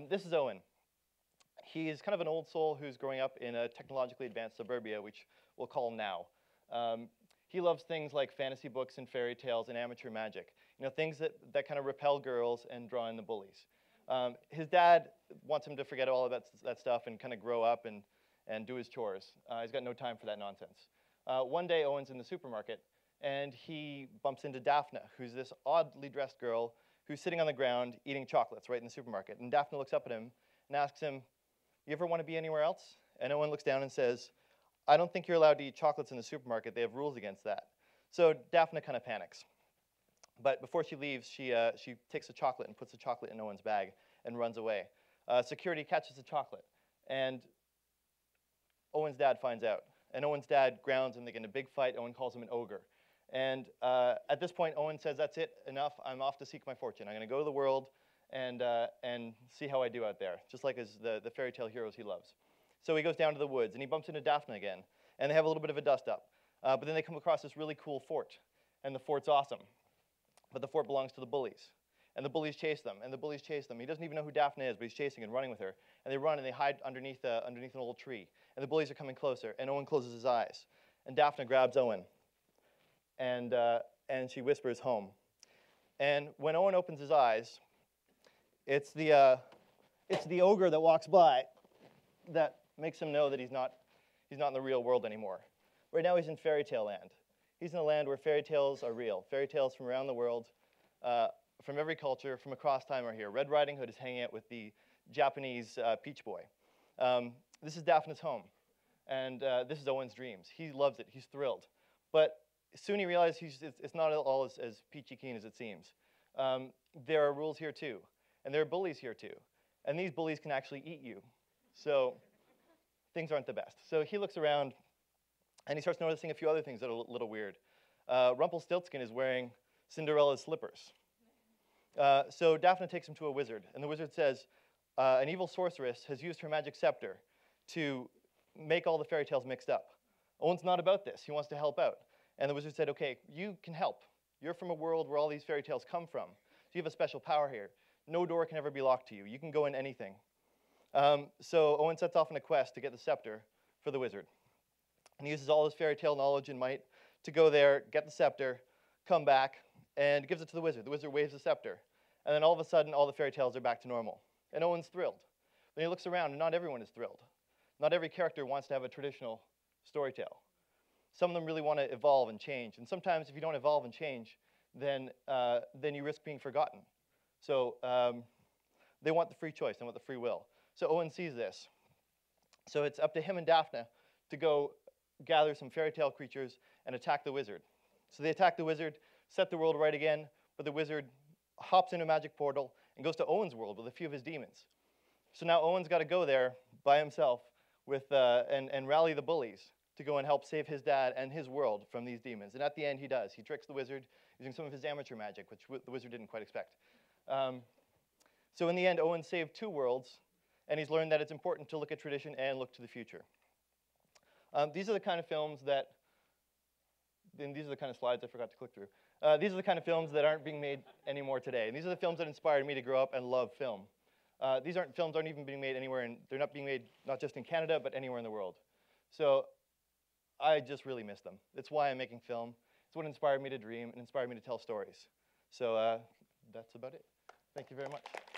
This is Owen. He's kind of an old soul who's growing up in a technologically advanced suburbia, which we'll call now. He loves things like fantasy books and fairy tales and amateur magic, things that kind of repel girls and draw in the bullies. His dad wants him to forget all of that stuff and kind of grow up and do his chores. He's got no time for that nonsense. One day, Owen's in the supermarket, and he bumps into Daphne, who's this oddly dressed girl who's sitting on the ground eating chocolates right in the supermarket. And Daphne looks up at him and asks him, "You ever want to be anywhere else?" And Owen looks down and says, "I don't think you're allowed to eat chocolates in the supermarket. They have rules against that." So Daphne kind of panics. But before she leaves, she takes a chocolate and puts the chocolate in Owen's bag and runs away. Security catches the chocolate, and Owen's dad finds out. And Owen's dad grounds him. They get in a big fight. Owen calls him an ogre. And at this point, Owen says, "That's it, enough. I'm off to seek my fortune. I'm going to go to the world and see how I do out there," just like the fairy tale heroes he loves. So he goes down to the woods, and he bumps into Daphne again. And they have a little bit of a dust-up. But then they come across this really cool fort. And the fort's awesome. But the fort belongs to the bullies. And the bullies chase them, and the bullies chase them. He doesn't even know who Daphne is, but he's chasing and running with her. And they run, and they hide underneath an old tree. And the bullies are coming closer, and Owen closes his eyes. And Daphne grabs Owen, and she whispers, "Home." And when Owen opens his eyes, it's the ogre that walks by that makes him know that he's not in the real world anymore. Right now he's in fairy tale land. He's in a land where fairy tales are real. Fairy tales from around the world, from every culture, from across time are here. Red Riding Hood is hanging out with the Japanese Peach Boy. This is Daphne's home, and this is Owen's dreams. He loves it. He's thrilled. But soon he realizes it's not all as peachy keen as it seems. There are rules here too, and there are bullies here too. And these bullies can actually eat you. So things aren't the best. So he looks around, and he starts noticing a few other things that are a little weird. Rumpelstiltskin is wearing Cinderella's slippers. So Daphne takes him to a wizard, and the wizard says, an evil sorceress has used her magic scepter to make all the fairy tales mixed up. Owen's not about this. He wants to help out. And the wizard said, "Okay, you can help. You're from a world where all these fairy tales come from. So you have a special power here. No door can ever be locked to you. You can go in anything." So Owen sets off on a quest to get the scepter for the wizard. And he uses all his fairy tale knowledge and might to go there, get the scepter, come back, and gives it to the wizard. The wizard waves the scepter. And then all of a sudden, all the fairy tales are back to normal. And Owen's thrilled. Then he looks around, and not everyone is thrilled. Not every character wants to have a traditional story tale. Some of them really want to evolve and change. And sometimes if you don't evolve and change, then you risk being forgotten. So they want the free choice. They want the free will. So Owen sees this. So it's up to him and Daphne to go gather some fairy tale creatures and attack the wizard. So they attack the wizard, set the world right again, but the wizard hops into a magic portal and goes to Owen's world with a few of his demons. So now Owen's got to go there by himself with and rally the bullies to go and help save his dad and his world from these demons. And at the end, he does. He tricks the wizard using some of his amateur magic, which the wizard didn't quite expect. So in the end, Owen saved 2 worlds, and he's learned that it's important to look at tradition and look to the future. These are the kind of films that, and these are the kind of slides I forgot to click through. These are the kind of films that aren't being made anymore today. And these are the films that inspired me to grow up and love film. These films aren't even being made anywhere, and they're not being made not just in Canada, but anywhere in the world. So I just really miss them. That's why I'm making film. It's what inspired me to dream and inspired me to tell stories. So that's about it. Thank you very much.